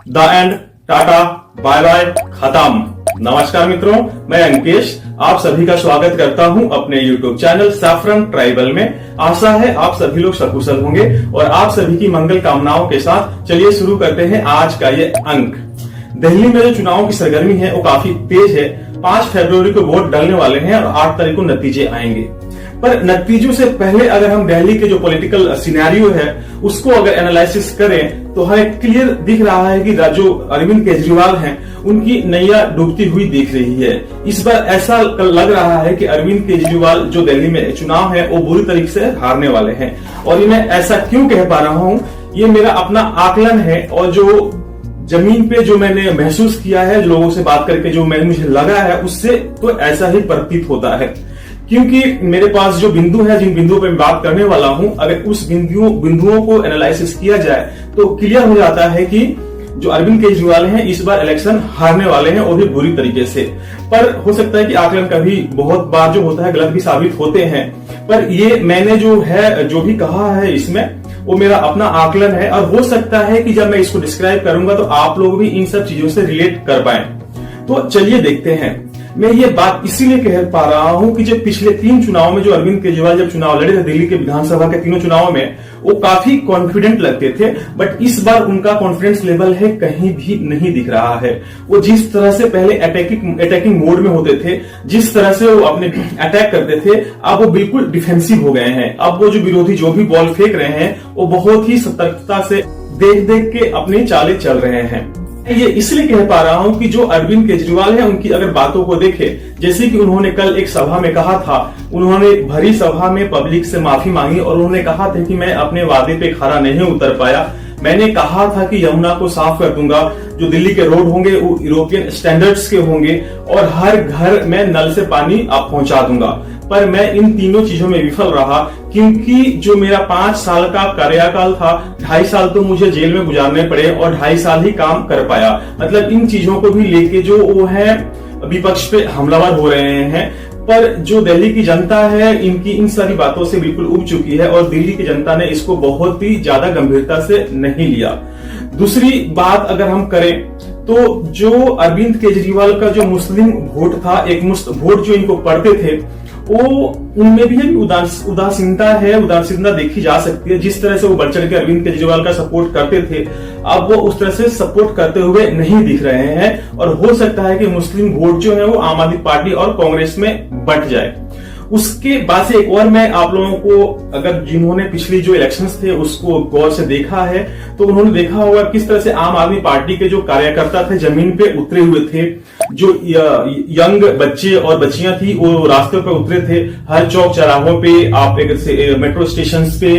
The end, tata, bye bye, खत्म। नमस्कार मित्रों, मैं अंकेश आप सभी का स्वागत करता हूं अपने YouTube चैनल सैफरन ट्राइबल में। आशा है आप सभी लोग सकुशल होंगे और आप सभी की मंगल कामनाओं के साथ चलिए शुरू करते हैं आज का ये अंक। दिल्ली में जो चुनाव की सरगर्मी है वो काफी तेज है। 5 फरवरी को वोट डालने वाले हैं और 8 तारीख को नतीजे आएंगे। पर नतीजों से पहले अगर हम दिल्ली के जो पॉलिटिकल सिनेरियो है उसको अगर एनालिसिस करें तो हमें क्लियर दिख रहा है कि जो अरविंद केजरीवाल हैं उनकी नैया डूबती हुई दिख रही है। इस बार ऐसा लग रहा है कि अरविंद केजरीवाल जो दिल्ली में चुनाव है वो बुरी तरीके से हारने वाले हैं। और ये मैं ऐसा क्यों कह पा रहा हूं, ये मेरा अपना आकलन है और जो जमीन पे जो मैंने महसूस किया है, लोगों से बात करके जो मुझे लगा है उससे तो ऐसा ही प्रतीत होता है। क्योंकि मेरे पास जो बिंदु है, जिन बिंदुओं पे मैं बात करने वाला हूं, अगर उस बिंदुओं को एनालिसिस किया जाए तो क्लियर हो जाता है कि जो अरविंद केजरीवाल हैं इस बार इलेक्शन हारने वाले हैं और भी बुरी तरीके से। पर हो सकता है कि आकलन कभी बहुत बार जो होता है गलत भी साबित होते हैं। पर ये मैंने जो भी कहा है इसमें वो मेरा अपना आकलन है और हो सकता है कि जब मैं इसको डिस्क्राइब करूंगा तो आप लोग भी इन सब चीजों से रिलेट कर पाए। तो चलिए देखते हैं। मैं ये बात इसीलिए कह पा रहा हूं कि जब पिछले 3 चुनाव में जो अरविंद केजरीवाल जब चुनाव लड़े थे दिल्ली के विधानसभा के तीनों चुनावों में, वो काफी कॉन्फिडेंट लगते थे। बट इस बार उनका कॉन्फिडेंस लेवल है कहीं भी नहीं दिख रहा है। वो जिस तरह से पहले अटैकिंग मोड में होते थे, जिस तरह से वो अपने अटैक करते थे, अब वो बिल्कुल डिफेंसिव हो गए हैं। अब वो जो विरोधी जो भी बॉल फेंक रहे हैं वो बहुत ही सतर्कता से देख देख के अपनी चालें चल रहे हैं। ये इसलिए कह पा रहा हूं कि जो अरविंद केजरीवाल है उनकी अगर बातों को देखें, जैसे कि उन्होंने कल एक सभा में कहा था, उन्होंने भरी सभा में पब्लिक से माफी मांगी और उन्होंने कहा था कि मैं अपने वादे पे खरा नहीं उतर पाया। मैंने कहा था कि यमुना को साफ कर दूंगा, जो दिल्ली के रोड होंगे वो यूरोपियन स्टैंडर्ड्स के होंगे और हर घर में नल से पानी आप पहुंचा दूंगा। पर मैं इन तीनों चीजों में विफल रहा क्योंकि जो मेरा 5 साल का कार्यकाल था, 2.5 साल तो मुझे जेल में गुजारने पड़े और 2.5 साल ही काम कर पाया। मतलब इन चीजों को भी लेके जो वो है विपक्ष पे हमलावर हो रहे हैं। पर जो दिल्ली की जनता है इनकी इन सारी बातों से बिल्कुल उब चुकी है और दिल्ली की जनता ने इसको बहुत ही ज्यादा गंभीरता से नहीं लिया। दूसरी बात अगर हम करें तो जो अरविंद केजरीवाल का जो मुस्लिम वोट था, एक मुस्त वोट जो इनको पड़ते थे, वो उनमें भी उदासीनता देखी जा सकती है। जिस तरह से वो बढ़ चढ़ के अरविंद केजरीवाल का सपोर्ट करते थे, अब वो उस तरह से सपोर्ट करते हुए नहीं दिख रहे हैं और हो सकता है कि मुस्लिम वोट जो है वो आम आदमी पार्टी और कांग्रेस में बंट जाए। उसके बाद से एक और मैं आप लोगों को, अगर जिन्होंने पिछली जो इलेक्शंस थे उसको गौर से देखा है तो उन्होंने देखा होगा किस तरह से आम आदमी पार्टी के जो कार्यकर्ता थे जमीन पे उतरे हुए थे। जो यंग बच्चे और बच्चियां थी वो रास्ते पे उतरे थे। हर चौक चौराहों पे, आप मेट्रो स्टेशन पे,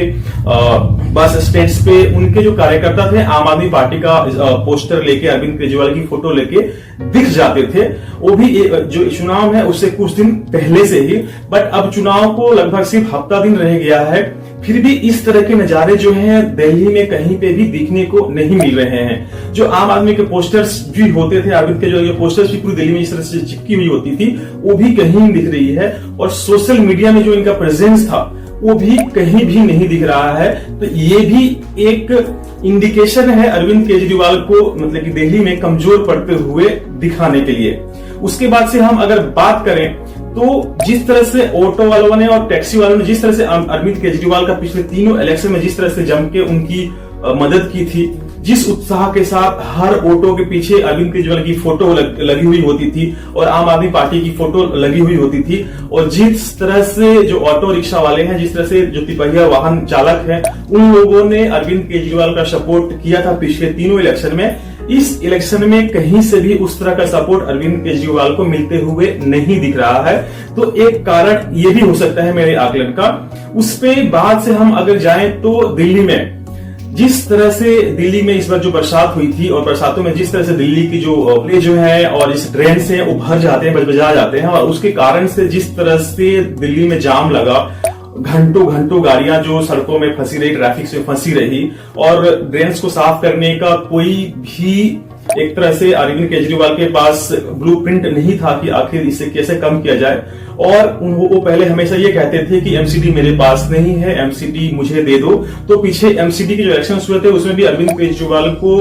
बस स्टैंड्स पे उनके जो कार्यकर्ता थे आम आदमी पार्टी का पोस्टर लेके, अरविंद केजरीवाल की फोटो लेके दिख जाते थे। वो भी जो चुनाव है उससे कुछ दिन पहले से ही। बट अब चुनाव को लगभग सिर्फ हफ्ता दिन रह गया है, फिर भी इस तरह के नजारे जो हैं दिल्ली में कहीं पे भी दिखने को नहीं मिल रहे हैं। जो आम आदमी के पोस्टर्स भी होते थे, अरविंद के जो पोस्टर्स भी पूरी दिल्ली में इस तरह से चिपकी हुई होती थी, वो भी कहीं नहीं दिख रही है। और सोशल मीडिया में जो इनका प्रेजेंस था वो भी कहीं भी नहीं दिख रहा है। तो ये भी एक इंडिकेशन है अरविंद केजरीवाल को, मतलब कि दिल्ली में कमजोर पड़ते हुए दिखाने के लिए। उसके बाद से हम अगर बात करें तो जिस तरह से ऑटो वालों ने और टैक्सी वालों ने जिस तरह से अरविंद केजरीवाल का पिछले तीनों इलेक्शन में जिस तरह से जम के उनकी मदद की थी, जिस उत्साह के साथ हर ऑटो के पीछे अरविंद केजरीवाल की फोटो लगी हुई होती थी और आम आदमी पार्टी की फोटो लगी हुई होती थी, और जिस तरह से जो ऑटो रिक्शा वाले हैं, जिस तरह से जो तिपहिया वाहन चालक हैं, उन लोगों ने अरविंद केजरीवाल का सपोर्ट किया था पिछले तीनों इलेक्शन में, इस इलेक्शन में कहीं से भी उस तरह का सपोर्ट अरविंद केजरीवाल को मिलते हुए नहीं दिख रहा है। तो एक कारण ये भी हो सकता है मेरे आकलन का। उस पे बाद से हम अगर जाएं तो दिल्ली में जिस तरह से दिल्ली में इस बार जो बरसात हुई थी और बरसातों में जिस तरह से दिल्ली की जो है और इस ड्रेन से वो भर जाते हैं, बजबजा जाते हैं, और उसके कारण से जिस तरह से दिल्ली में जाम लगा, घंटों गाड़ियां जो सड़कों में फंसी रही, ट्रैफिक से फंसी रही, और ड्रेन्स को साफ करने का कोई भी एक तरह से अरविंद केजरीवाल के पास ब्लूप्रिंट नहीं था कि आखिर इसे कैसे कम किया जाए। और वो पहले हमेशा ये कहते थे कि एमसीडी मेरे पास नहीं है, एमसीडी मुझे दे दो। तो पीछे एमसीडी के जो इलेक्शन हुए थे उसमें भी अरविंद केजरीवाल को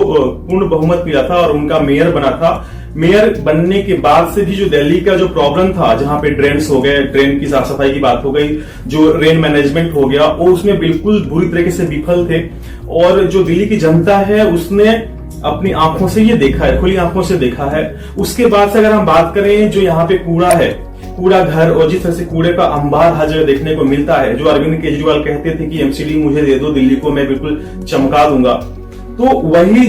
पूर्ण बहुमत मिला था और उनका मेयर बना था। मेयर बनने के बाद से भी जो दिल्ली का जो प्रॉब्लम था, जहां पे ड्रेन्स हो गए, ड्रेन की साफ सफाई की बात हो गई, जो रेन मैनेजमेंट हो गया, वो उसमें बिल्कुल बुरी तरीके से विफल थे। और जो दिल्ली की जनता है उसने अपनी आंखों से ये देखा है, खुली आंखों से देखा है। उसके बाद से अगर हम बात करें, जो यहाँ पे कूड़ा है, कूड़ा घर, और जिस तरह से कूड़े का अंबार हर जगह देखने को मिलता है, जो अरविंद केजरीवाल कहते थे कि एमसीडी मुझे दे दो, दिल्ली को मैं बिल्कुल चमका दूंगा, तो वही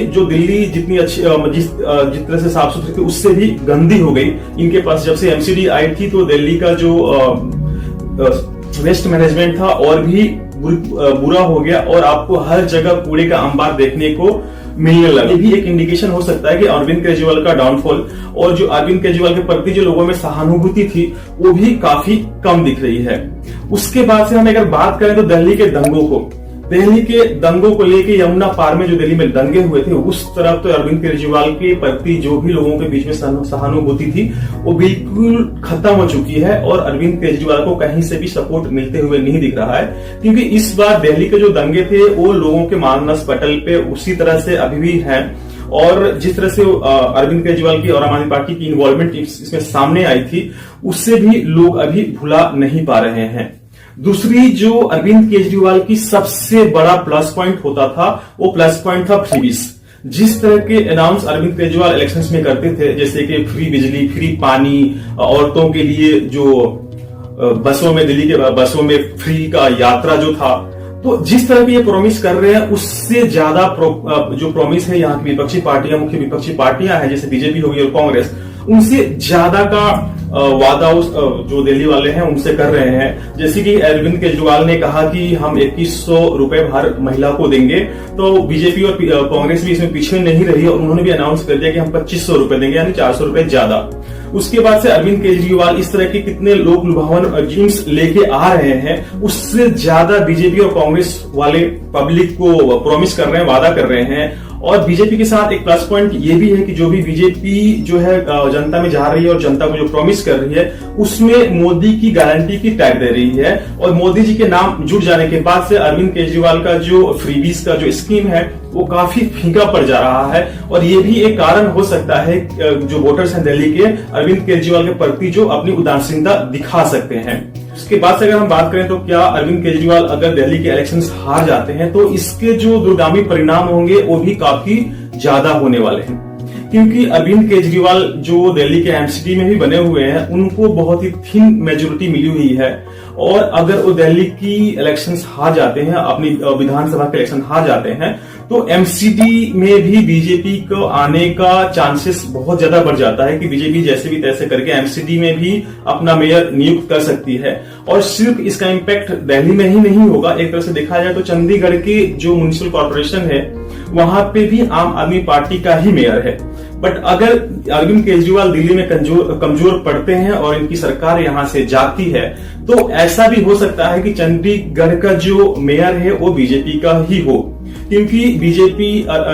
जो दिल्ली जितनी अच्छी जिस तरह से साफ सुथरी थी उससे भी गंदी हो गई इनके पास। जब से एमसीडी आई थी तो दिल्ली का जो वेस्ट मैनेजमेंट था और भी बुरा हो गया और आपको हर जगह कूड़े का अंबार देखने को मिलने लगा। ये भी एक इंडिकेशन हो सकता है कि अरविंद केजरीवाल का डाउनफॉल और जो अरविंद केजरीवाल के प्रति जो लोगों में सहानुभूति थी वो भी काफी कम दिख रही है। उसके बाद से हम अगर बात करें तो दिल्ली के दंगों को लेके यमुना पार में जो दिल्ली में दंगे हुए थे, उस तरफ तो अरविंद केजरीवाल के प्रति जो भी लोगों के बीच में सहानुभूति थी वो बिल्कुल खत्म हो चुकी है और अरविंद केजरीवाल को कहीं से भी सपोर्ट मिलते हुए नहीं दिख रहा है। क्योंकि इस बार दिल्ली के जो दंगे थे वो लोगों के मानस पटल पे उसी तरह से अभी भी है और जिस तरह से अरविंद केजरीवाल की और आम आदमी पार्टी की इन्वॉल्वमेंट इसमें सामने आई थी, उससे भी लोग अभी भुला नहीं पा रहे हैं। दूसरी जो अरविंद केजरीवाल की सबसे बड़ा प्लस पॉइंट होता था, वो प्लस पॉइंट था फ्रीबीज। जिस तरह के अनाउंस अरविंद केजरीवाल इलेक्शंस में करते थे, जैसे कि फ्री बिजली, फ्री पानी, औरतों के लिए जो बसों में, दिल्ली के बसों में फ्री का यात्रा जो था, तो जिस तरह की ये प्रॉमिस कर रहे हैं उससे ज्यादा जो प्रॉमिस है यहाँ की विपक्षी पार्टियां, मुख्य विपक्षी पार्टियां हैं जैसे बीजेपी होगी और कांग्रेस, उनसे ज्यादा का वादा जो दिल्ली वाले हैं उनसे कर रहे हैं। जैसे कि अरविंद केजरीवाल ने कहा कि हम 2100 रुपए हर महिला को देंगे, तो बीजेपी और कांग्रेस भी इसमें पीछे नहीं रही और उन्होंने भी अनाउंस कर दिया कि हम 2500 रुपए देंगे, यानी 400 रुपए ज्यादा। उसके बाद से अरविंद केजरीवाल इस तरह के कितने लोक लुभावन ड्रीम्स लेके आ रहे हैं, उससे ज्यादा बीजेपी और कांग्रेस वाले पब्लिक को प्रॉमिस कर रहे हैं, वादा कर रहे हैं। और बीजेपी के साथ एक प्लस पॉइंट ये भी है कि जो भी बीजेपी जो है जनता में जा रही है और जनता को जो प्रॉमिस कर रही है उसमें मोदी की गारंटी की टैग दे रही है। और मोदी जी के नाम जुड़ जाने के बाद से अरविंद केजरीवाल का जो फ्रीबीज का जो स्कीम है वो काफी फीका पड़ जा रहा है। और ये भी एक कारण हो सकता है जो वोटर्स हैं दिल्ली के, अरविंद केजरीवाल के प्रति जो अपनी उदासीनता दिखा सकते हैं। उसके बाद से अगर हम बात करें तो क्या अरविंद केजरीवाल अगर दिल्ली के इलेक्शंस हार जाते हैं तो इसके जो दूरगामी परिणाम होंगे वो भी काफी ज्यादा होने वाले हैं। क्योंकि अरविंद केजरीवाल जो दिल्ली के एमसीडी में भी बने हुए हैं उनको बहुत ही थिन मेजोरिटी मिली हुई है और अगर वो दिल्ली की इलेक्शंस हार जाते हैं, अपनी विधानसभा के इलेक्शन हार जाते हैं, तो एमसीडी में भी बीजेपी को आने का चांसेस बहुत ज्यादा बढ़ जाता है कि बीजेपी जैसे भी तैसे करके एमसीडी में भी अपना मेयर नियुक्त कर सकती है। और सिर्फ इसका इम्पैक्ट दिल्ली में ही नहीं होगा, एक तरह से देखा जाए तो चंडीगढ़ के जो म्युनिसिपल कॉर्पोरेशन है वहां पे भी आम आदमी पार्टी का ही मेयर है। बट अगर अरविंद केजरीवाल दिल्ली में कमजोर पड़ते हैं और इनकी सरकार यहां से जाती है तो ऐसा भी हो सकता है कि चंडीगढ़ का जो मेयर है वो बीजेपी का ही हो। क्योंकि बीजेपी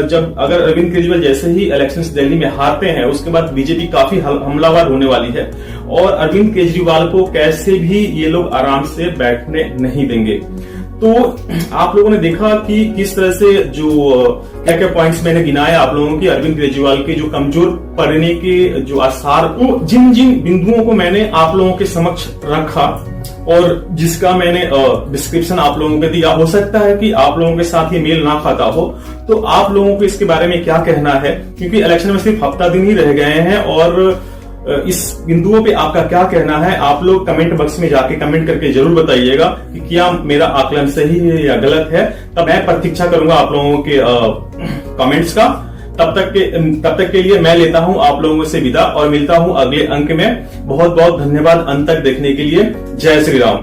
जब अगर अरविंद केजरीवाल जैसे ही इलेक्शंस दिल्ली में हारते हैं उसके बाद बीजेपी काफी हमलावर होने वाली है और अरविंद केजरीवाल को कैसे भी ये लोग आराम से बैठने नहीं देंगे। तो आप लोगों ने देखा कि किस तरह से जो क्या क्या पॉइंट्स मैंने गिनाए आप लोगों की अरविंद केजरीवाल के जो कमजोर पड़ने के जो आसार, तो जिन जिन बिंदुओं को मैंने आप लोगों के समक्ष रखा और जिसका मैंने डिस्क्रिप्शन आप लोगों को दिया, हो सकता है कि आप लोगों के साथ ये मेल ना खाता हो, तो आप लोगों को इसके बारे में क्या कहना है, क्योंकि इलेक्शन में सिर्फ हफ्ता दिन ही रह गए हैं और इस बिंदुओं पे आपका क्या कहना है आप लोग कमेंट बॉक्स में जाके कमेंट करके जरूर बताइएगा कि क्या मेरा आकलन सही है या गलत है। तब मैं प्रतीक्षा करूंगा आप लोगों के कमेंट्स का। तब तक के लिए मैं लेता हूं आप लोगों से विदा और मिलता हूं अगले अंक में। बहुत बहुत धन्यवाद अंत तक देखने के लिए। जय श्री राम।